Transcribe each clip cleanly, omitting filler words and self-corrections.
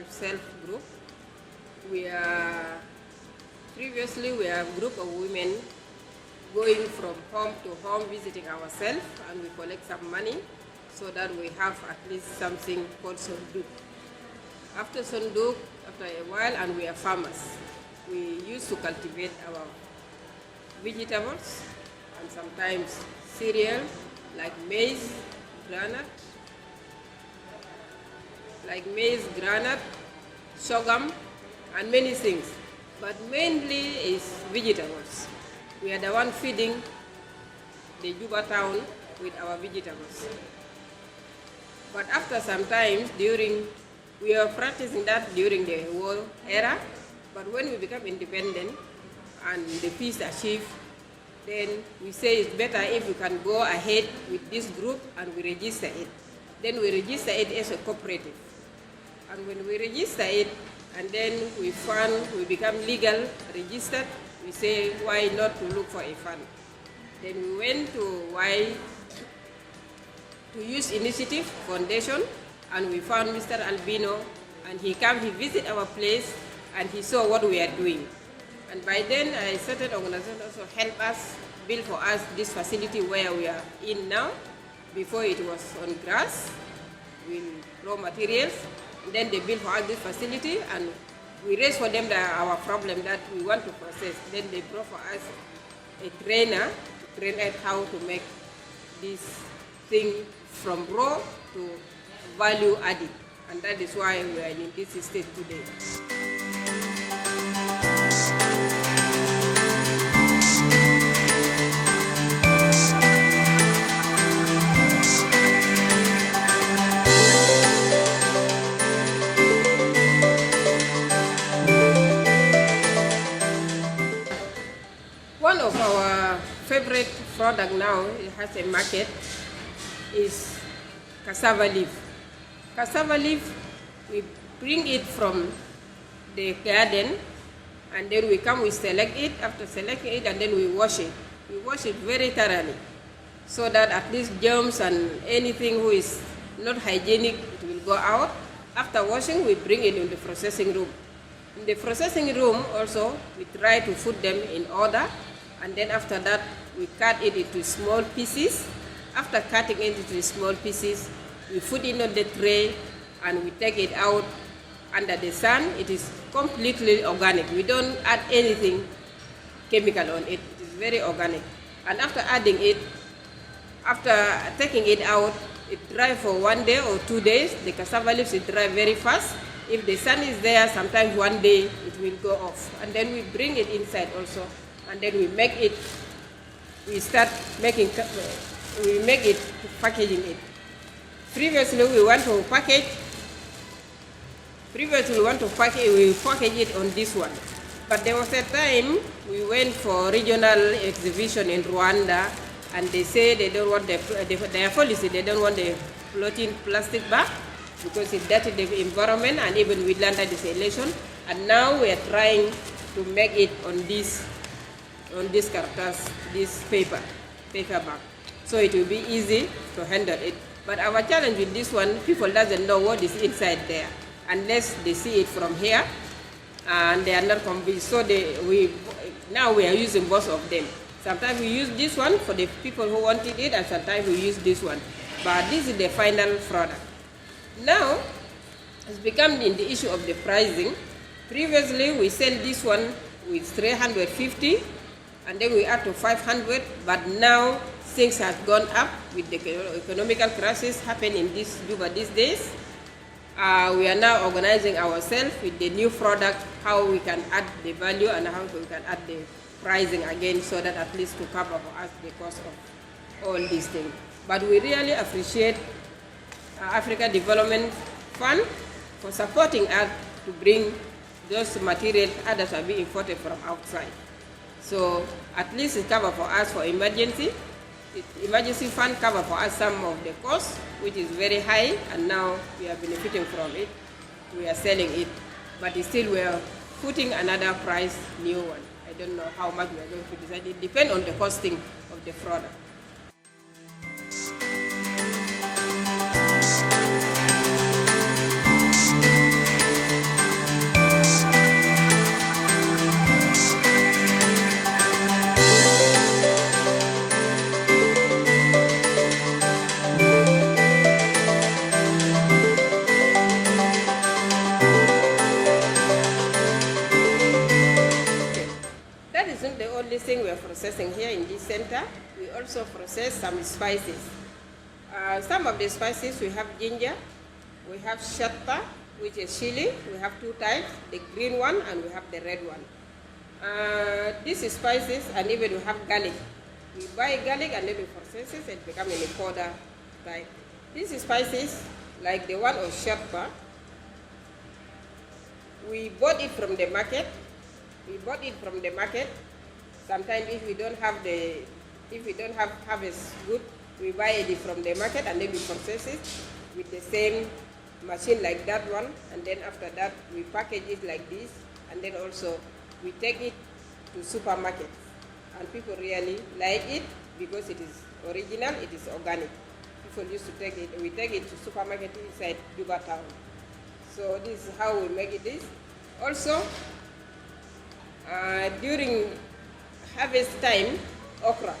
self group. Previously we are a group of women going from home to home visiting ourselves, and we collect some money so that we have at least something called sonduk. After sonduk, after a while, and we are farmers, we used to cultivate our vegetables and sometimes cereal like maize, granite, sorghum, and many things. But mainly is vegetables. We are the one feeding the Juba town with our vegetables. But after some time, we are practicing that during the war era, but when we become independent and the peace achieved, then we say it's better if we can go ahead with this group and we register it. Then we register it as a cooperative. And when we register it, and then we become legal, registered, we say, why not to look for a fund? Then we went to Youth Initiative Foundation, and we found Mr. Albino, and he visit our place, and he saw what we are doing. And by then, I started organization also help us, build for us this facility where we are in now. Before it was on grass with raw materials. And then they built for us this facility, and we raised for them our problem that we want to process. Then they brought for us a trainer to train us how to make this thing from raw to value added. And that is why we are in this state today. One of our favorite product now, it has a market, is cassava leaf. Cassava leaf, we bring it from the garden, and then we select it. After selecting it, and then we wash it. We wash it very thoroughly, so that at least germs and anything who is not hygienic, it will go out. After washing, we bring it in the processing room. In the processing room also, we try to put them in order, and then after that, we cut it into small pieces. After cutting it into small pieces, we put it on the tray, and we take it out under the sun. It is completely organic. We don't add anything chemical on it. It is very organic. And after adding it, after taking it out, it dries for 1 day or 2 days. The cassava leaves, it dry very fast. If the sun is there, sometimes 1 day it will go off. And then we bring it inside also, and then we make it, we make it, packaging it. Previously we package it on this one. But there was a time we went for regional exhibition in Rwanda, and they say they don't want their policy, they don't want the floating plastic bag because it dirties the environment, and even with land legislation. And now we are trying to make it on this cartas, this paper bag. So it will be easy to handle it. But our challenge with this one, people doesn't know what is inside there unless they see it from here, and they are not convinced. So now we are using both of them. Sometimes we use this one for the people who wanted it, and sometimes we use this one. But this is the final product. Now, it's become in the issue of the pricing. Previously, we sell this one with 350, and then we add to 500, but now things have gone up with the economical crisis happening in Juba these days. We are now organizing ourselves with the new product, how we can add the value and how we can add the pricing again, so that at least to cover for us the cost of all these things. But we really appreciate Africa Development Fund for supporting us to bring those materials others are being imported from outside. So at least it covers for us for emergency. Emergency fund cover for us some of the cost, which is very high, and now we are benefiting from it. We are selling it, but still we are putting another price, new one. I don't know how much we are going to decide. It depends on the costing of the product. are processing here in this center. We also process some spices. Some of the spices, we have ginger, we have shatta, which is chili. We have two types, the green one and we have the red one. These spices, and even we have garlic. We buy garlic and then we process it and become in a powder type. These spices, like the one of shatta, we bought it from the market. Sometimes if we don't have harvest good, we buy it from the market and then we process it with the same machine like that one, and then after that we package it like this, and then also we take it to supermarkets, and people really like it because it is original, it is organic. People used to take it, we take it to supermarket inside Juba town. So this is how we make it this. Also, during harvest time, okra,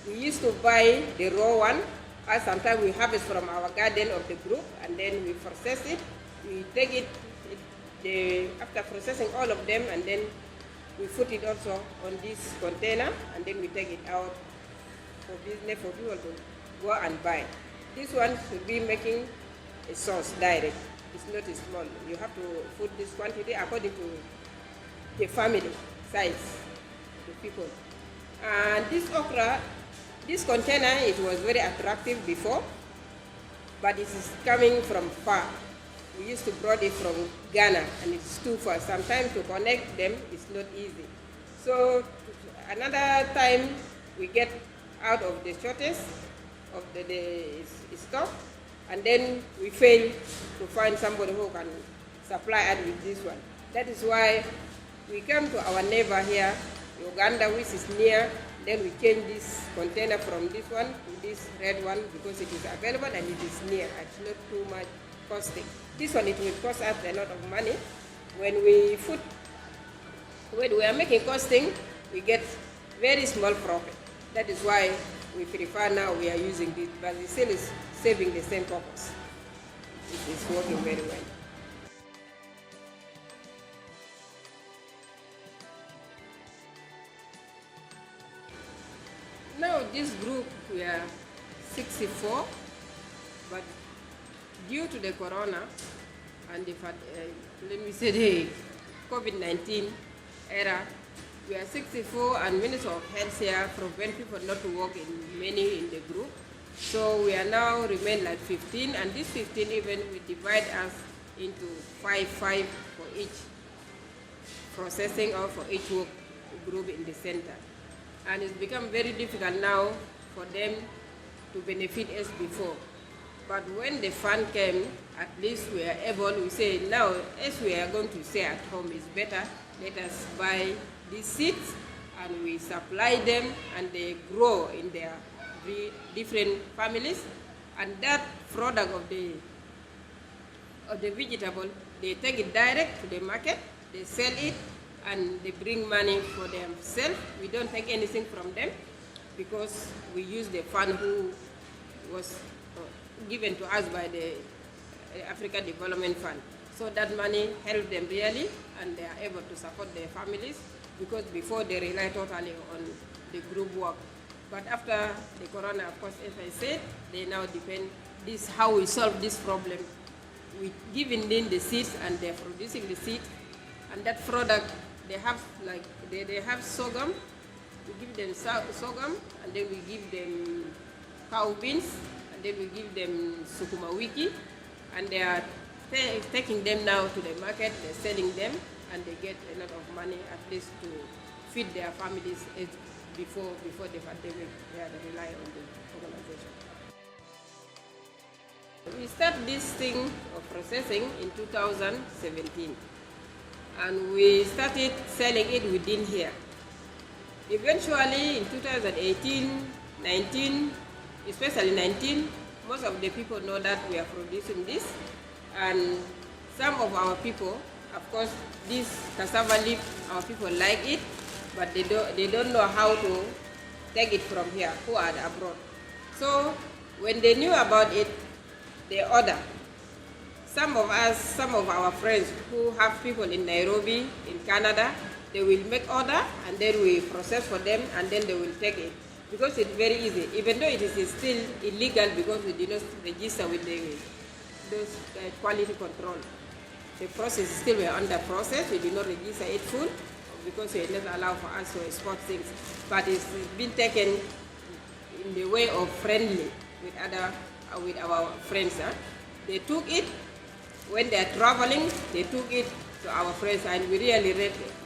we used to buy the raw one, or sometimes we harvest from our garden of the group, and then we process it. We take it, after processing all of them, and then we put it also on this container, and then we take it out for business, for people to go and buy. This one should be making a sauce direct. It's not small. You have to put this quantity according to the family size, the people. And this okra, this container, it was very attractive before, but it is coming from far. We used to brought it from Ghana, and it's too far. Sometimes to connect them is not easy. So another time we get out of the shortage of the stock, and then we fail to find somebody who can supply us with this one. That is why we come to our neighbor here, Uganda, which is near. Then we change this container from this one to this red one because it is available and it is near. It's not too much costing. This one, it will cost us a lot of money. When we are making costing, we get very small profit. That is why we prefer now we are using this, but it still is serving the same purpose. It is working very well. Now this group, we are 64, but due to the corona and the COVID-19 era, we are 64, and Minister of Health here prevent people not to work in many in the group. So we are now remain like 15, and this 15 even we divide us into 5 for each processing or for each work group in the center. And it's become very difficult now for them to benefit as before. But when the fund came, at least we are able, we say now, as we are going to stay at home, it's better, let us buy these seeds and we supply them and they grow in their different families. And that product of the vegetable, they take it direct to the market, they sell it, and they bring money for themselves. We don't take anything from them because we use the fund who was given to us by the African Development Fund. So that money helps them really, and they are able to support their families, because before they rely totally on the group work. But after the corona, of course, as I said, they now depend, this how we solve this problem. We giving them the seeds and they're producing the seed, and that product, they have like, they have sorghum. We give them sorghum, and then we give them cow beans, and then we give them sukuma wiki, and they are taking them now to the market, they're selling them, and they get a lot of money at least to feed their families before the pandemic. They rely on the organization. We started this thing of processing in 2017. And we started selling it within here. Eventually, in 2018, 19, especially 19, most of the people know that we are producing this. And some of our people, of course, this cassava leaf, our people like it, but they don't know how to take it from here, who are abroad. So when they knew about it, they order. some of our friends who have people in Nairobi, in Canada, they will make order and then we process for them and then they will take it. Because it's very easy, even though it is still illegal because we did not register with those quality control. The process is still under process. We did not register it full because we did not allow for us to export things. But it's been taken in the way of friendly with our friends. They took it when they are traveling. They took it to our friends, and we really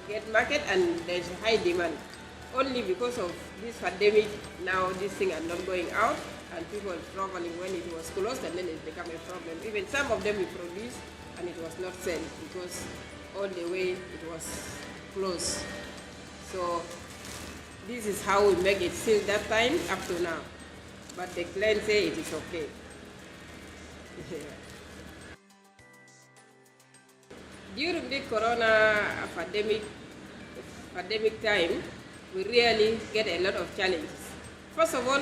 get market, and there's high demand. Only because of this pandemic, now this thing are not going out, and people are traveling when it was closed, and then it became a problem. Even some of them we produced, and it was not sent because all the way it was closed. So this is how we make it since that time up to now. But the client say it is okay. During the corona pandemic time, we really get a lot of challenges. First of all,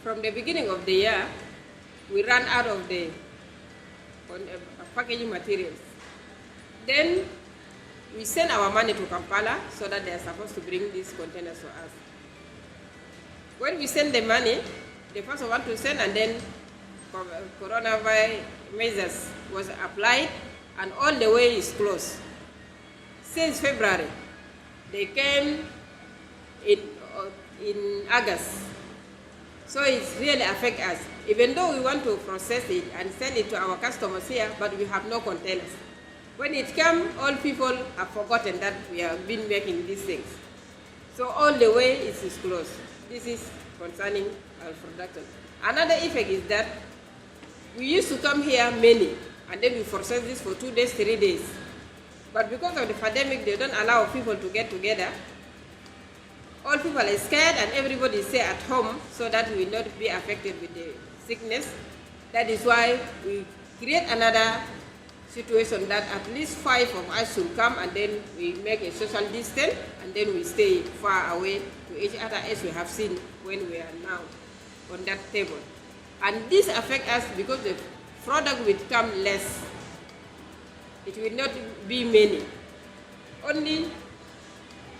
from the beginning of the year, we ran out of the packaging materials. Then we send our money to Kampala so that they are supposed to bring these containers to us. When we send the money, the first one to send, and then coronavirus measures was applied, and all the way is closed. Since February, they came in August. So it's really affect us. Even though we want to process it and send it to our customers here, but we have no containers. When it comes, all people have forgotten that we have been making these things. So all the way it is closed. This is concerning our production. Another effect is that we used to come here many, and then we process this for 2 days, 3 days. But because of the pandemic, they don't allow people to get together. All people are scared, and everybody stay at home so that we will not be affected with the sickness. That is why we create another situation that at least 5 of us should come, and then we make a social distance, and then we stay far away to each other, as we have seen when we are now on that table. And this affects us because the product will come less. It will not be many. Only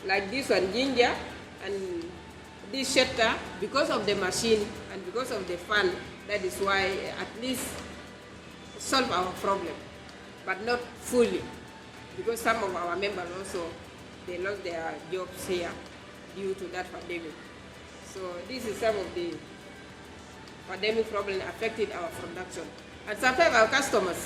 like this one, ginger, and this shutter, because of the machine and because of the fan, that is why at least solve our problem, but not fully, because some of our members also, they lost their jobs here due to that pandemic. So this is some of the pandemic problem affected our production. And sometimes our customers,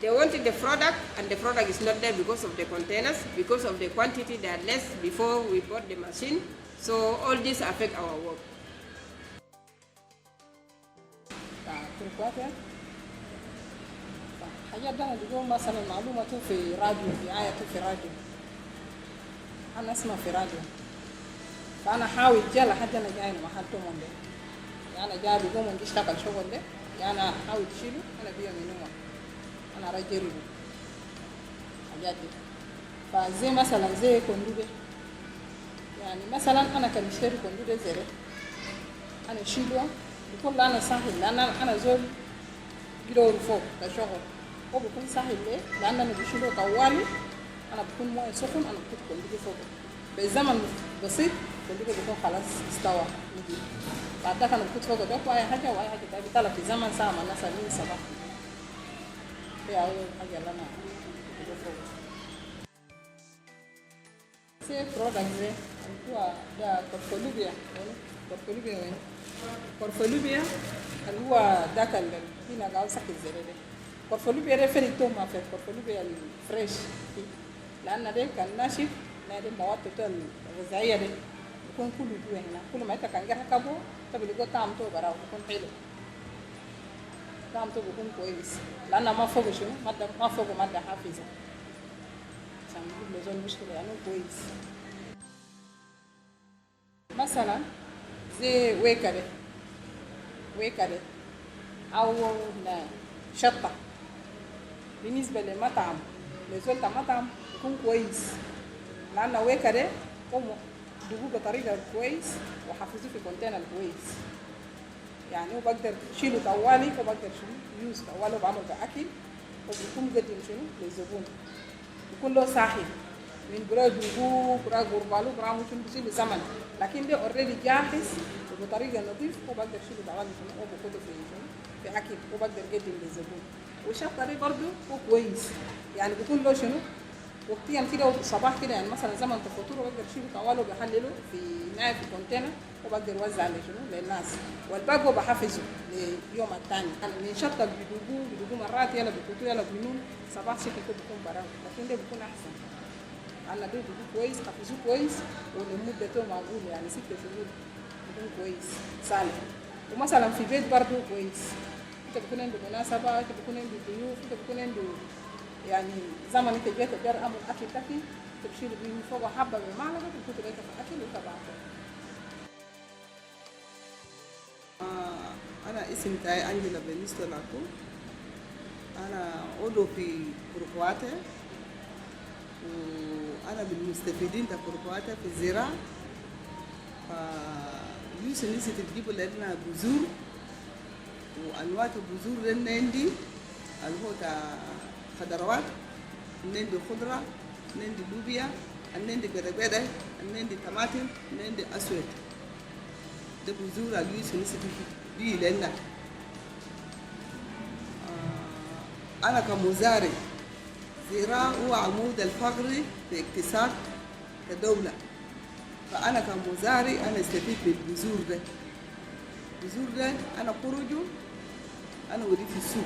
they wanted the product, and the product is not there because of the containers, because of the quantity they are less before we bought the machine. So all this affect our work. حاجات ده اليوم مثلا معلومة في راديو، في آية في راديو، أنا أسمع في راديو، فأنا حاول جل حتى أنا جاي محلتهم ده، يعني جاي بيقوم عندي اشتغل شغل ده، يعني حاول تشيله أنا بيا منهم، أنا رجله حاجات دي، فزي مثلا زي كندوده، يعني مثلا أنا كان اشتري كندوده زي ده، أنا شيله بكل أنا سهل، لأن أنا زول جدور فوق كشغل. هو بيكون سهل ليه؟ لأن أنا بشيله طوالي، أنا بكون مويه سخن، أنا بكون كندوده فوق. بزمن بسيط كندوده بيكون خلاص استوى نجي. بعد ذاك أنا بكون فوق ده وأي حاجة تاني بيطلع في زمن ساعة مع الناس اللي صباح. هي أول حاجة اللي أنا بكون فوق. سي برودكت زي هو ده كورفولوبيا، كورفولوبيا وين؟ كورفولوبيا اللي هو ذاك اللي هنا قاعد سكت زي ده. كورفولوبيا ده فريق توما في كورفولوبيا الفريش، لأن ده كان ناشف، لأن ده مواد الغذائية ده بيكون كله جوا هنا، كل ما أنت كان جاي كابو تبي تقول طعمته براو بيكون حلو، طعمته بيكون كويس، لأن ما فوق شنو مادة، ما فوق مادة حافظة، عشان نجيب له زول مشكلة يعني كويس. مثلا زي ويكا ده أو شطة، بالنسبة للمطعم لزول مطعم يكون كويس، لأن ويكا ده هم دوبوه بطريقة كويس وحافظوه في كونتينر كويس، يعني هو بقدر شيله طوالي وبقدر شنو يوز طوالي وبعمل بأكل وبيكون مقدم شنو للزبون بيكون له صاحب من برا جوجو برا غربالو برا ممكن بيشيل زمن لكن ده اوريدي جاهز وبطريقه نظيفه وبقدر شيله طوالي شنو وباخده في شنو في اكل وبقدر اقدم للزبون والشطه دي برضه هو كويس يعني بيكون له شنو وقتيا كده صباح كده يعني مثلا زمن الفطور بقدر اشيله طوال وبحلله في ناي في كونتينر وبقدر اوزع لشنو للناس والباقي بحفظه ليوم الثاني يعني من شطه بيدوقوا مرات يلا بيكوتوا يلا بينون صباح شكل كده بيكون براه لكن ده بيكون احسن انا ده بيكون كويس حفظوه كويس ولمدته معقوله يعني 6 شهور بيكون كويس صالح ومثلا في بيت برضه كويس انت بيكون عنده مناسبه انت بيكون عنده ضيوف انت بيكون عنده يعني زمن انت جيت تقدر اعمل اكل تاكل تبشيل بيه فوق حبه بمعلقه وتحط بيتها في الاكل وتبعته. انا اسمي تاي انجلا بنيستو لاكو انا عضو في كوروكواتا وانا من المستفيدين تاع كوروكواتا في الزراعه يوسف تجيبوا لنا بذور وانواع البذور اللي عندي اللي هو تاع خضروات نندي خضرة نندي لوبيا نندي بربرة نندي طماطم نندي أسود ده بذور اليوسف نسيت بيه لنا أنا كمزارع زراعة هو عمود الفقري في اقتصاد الدولة فأنا كمزارع أنا استفيد بالبذور ده البذور ده أنا خرجه أنا ودي في السوق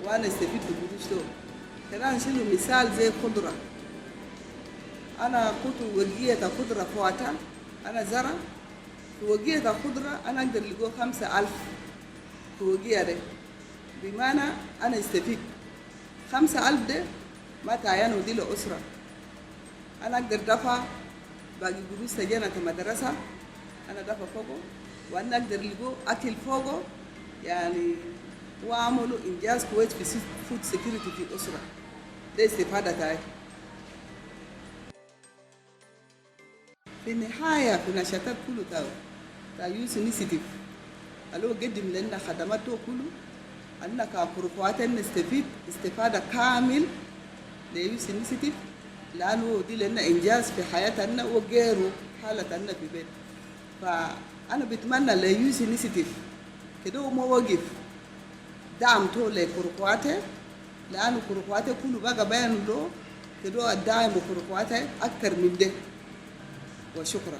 وانا استفيد بالقروش دول كمان نشيل مثال زي خضره انا كنت وجيه خضره في وقتها انا زرع في وجيه خضره انا اقدر لقوا 5000 في وجيه ده بمعنى انا استفيد 5000 ده ما تعين ودي لاسره انا اقدر دفع باقي قروش سجنة مدرسه انا دفع فوقه وانا اقدر لقوا اكل فوقه يعني وعملوا انجاز كويس في فود سيكيورتي في الاسره ده استفاده تاعي في النهايه في نشاطات كله تاع يوسف انيشيتيف اللي هو قدم لنا خدماته كله اننا ككوروكواتا نستفيد استفاده كامل ليوسف انيشيتيف لانه دي لنا انجاز في حياتنا وغيره حالتنا في بيت فانا بتمنى ليوسف انيشيتيف كده هو موقف دعمته لكوروكواتا لأنه كوروكواتا كله بقى بيان له كده الدعم لكوروكواتا أكتر من ده وشكرا.